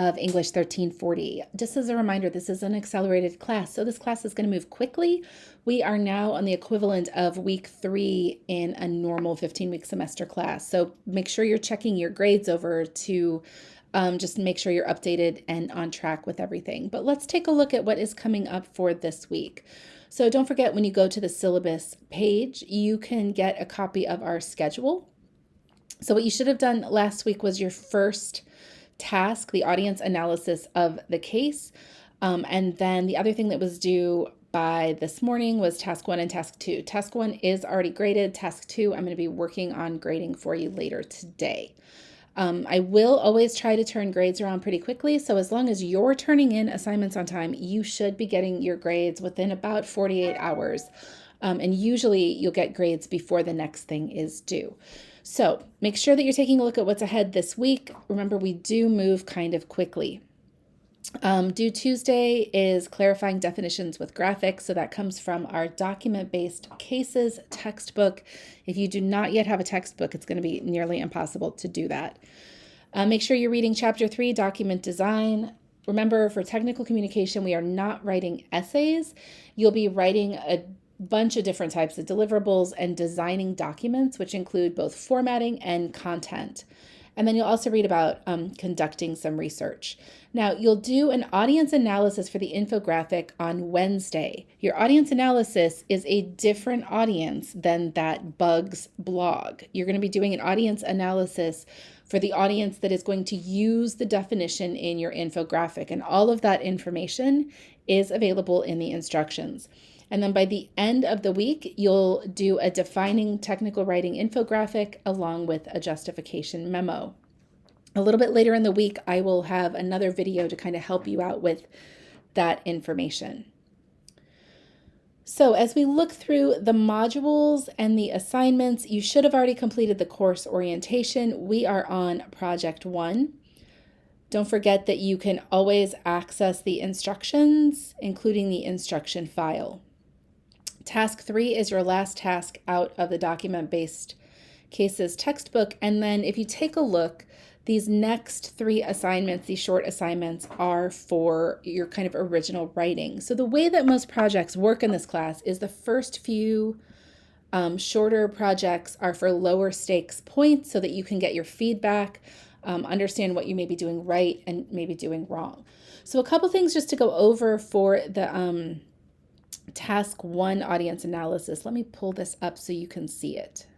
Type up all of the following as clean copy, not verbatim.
of English 1340. Just as a reminder, this is an accelerated class, so this class is going to move quickly. We are now on the equivalent of week 3 in a normal 15-week semester class. So make sure you're checking your grades over to just make sure you're updated and on track with everything. But let's take a look at what is coming up for this week. So don't forget, when you go to the syllabus page, you can get a copy of our schedule. So what you should have done last week was your first task, the audience analysis of the case. And then the other thing that was due by this morning was task 1 and task 2. Task 1 is already graded. Task 2, I'm going to be working on grading for you later today. I will always try to turn grades around pretty quickly. So as long as you're turning in assignments on time, you should be getting your grades within about 48 hours. And usually you'll get grades before the next thing is due. So make sure that you're taking a look at what's ahead this week. Remember, we do move kind of quickly. Due Tuesday is clarifying definitions with graphics. So that comes from our document-based cases textbook. If you do not yet have a textbook, it's going to be nearly impossible to do that. Make sure you're reading Chapter 3, Document Design. Remember, for technical communication, we are not writing essays. You'll be writing a bunch of different types of deliverables and designing documents, which include both formatting and content. And then you'll also read about conducting some research. Now, you'll do an audience analysis for the infographic on Wednesday. Your audience analysis is a different audience than that Bugs blog. You're going to be doing an audience analysis for the audience that is going to use the definition in your infographic. And all of that information is available in the instructions. And then by the end of the week, you'll do a defining technical writing infographic along with a justification memo. A little bit later in the week, I will have another video to kind of help you out with that information. So as we look through the modules and the assignments, you should have already completed the course orientation. We are on Project 1. Don't forget that you can always access the instructions, including the instruction file. Task 3 is your last task out of the document-based cases textbook. And then if you take a look, these next 3 assignments, these short assignments, are for your kind of original writing. So the way that most projects work in this class is the first few shorter projects are for lower stakes points so that you can get your feedback, understand what you may be doing right and maybe doing wrong. So a couple things just to go over for the Task 1 audience analysis. Let me pull this up so you can see it.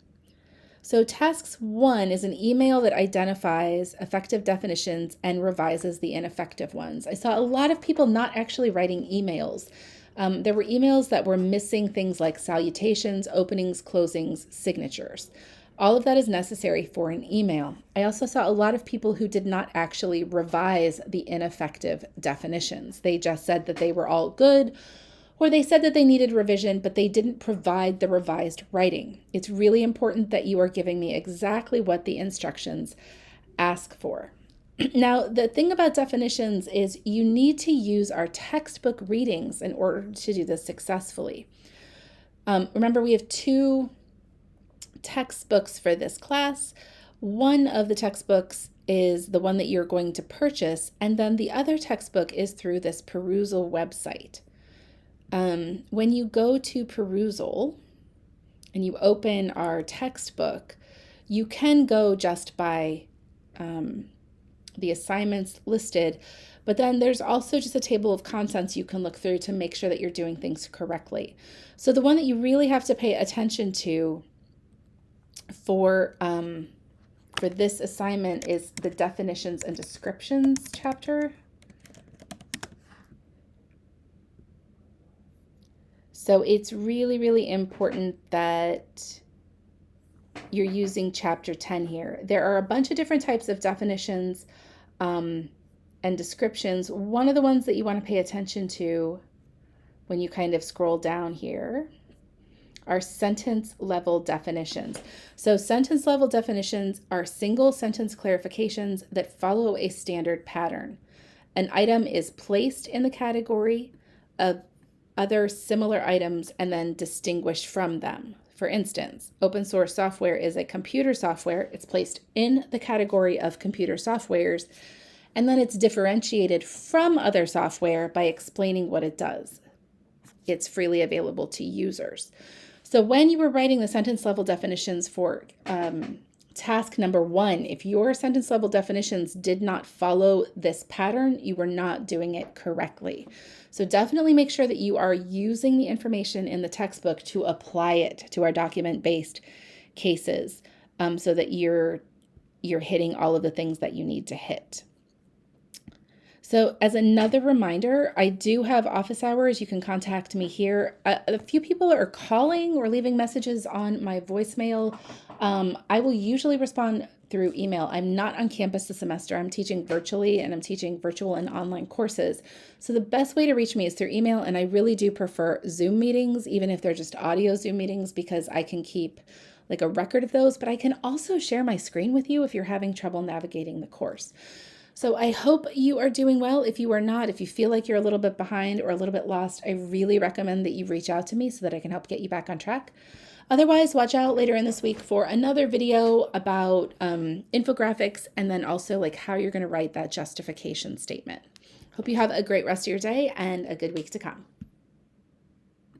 So Task 1 is an email that identifies effective definitions and revises the ineffective ones. I saw a lot of people not actually writing emails. There were emails that were missing things like salutations, openings, closings, signatures. All of that is necessary for an email. I also saw a lot of people who did not actually revise the ineffective definitions. They just said that they were all good, or they said that they needed revision, but they didn't provide the revised writing. It's really important that you are giving me exactly what the instructions ask for. Now, the thing about definitions is you need to use our textbook readings in order to do this successfully. Remember, we have 2 textbooks for this class. One of the textbooks is the one that you're going to purchase, and then the other textbook is through this Perusal website. When you go to Perusal and you open our textbook, you can go just by the assignments listed, but then there's also just a table of contents you can look through to make sure that you're doing things correctly. So the one that you really have to pay attention to for this assignment is the definitions and descriptions chapter. So it's really, really important that you're using chapter 10 here. There are a bunch of different types of definitions and descriptions. One of the ones that you want to pay attention to when you kind of scroll down here are sentence level definitions. So sentence level definitions are single sentence clarifications that follow a standard pattern. An item is placed in the category of other similar items and then distinguished from them. For instance, open source software is a computer software. It's placed in the category of computer softwares, And then it's differentiated from other software by explaining what it does. It's freely available to users. So when you were writing the sentence level definitions for task number 1, if your sentence level definitions did not follow this pattern, you were not doing it correctly. So definitely make sure that you are using the information in the textbook to apply it to our document-based cases, so that you're hitting all of the things that you need to hit. So as another reminder, I do have office hours. You can contact me here. A few people are calling or leaving messages on my voicemail. I will usually respond through email. I'm not on campus this semester. I'm teaching virtually, and I'm teaching virtual and online courses. So the best way to reach me is through email, and I really do prefer Zoom meetings, even if they're just audio Zoom meetings, because I can keep like a record of those, but I can also share my screen with you if you're having trouble navigating the course. So I hope you are doing well. If you are not, if you feel like you're a little bit behind or a little bit lost, I really recommend that you reach out to me so that I can help get you back on track. Otherwise, watch out later in this week for another video about infographics, and then also like how you're going to write that justification statement. Hope you have a great rest of your day and a good week to come.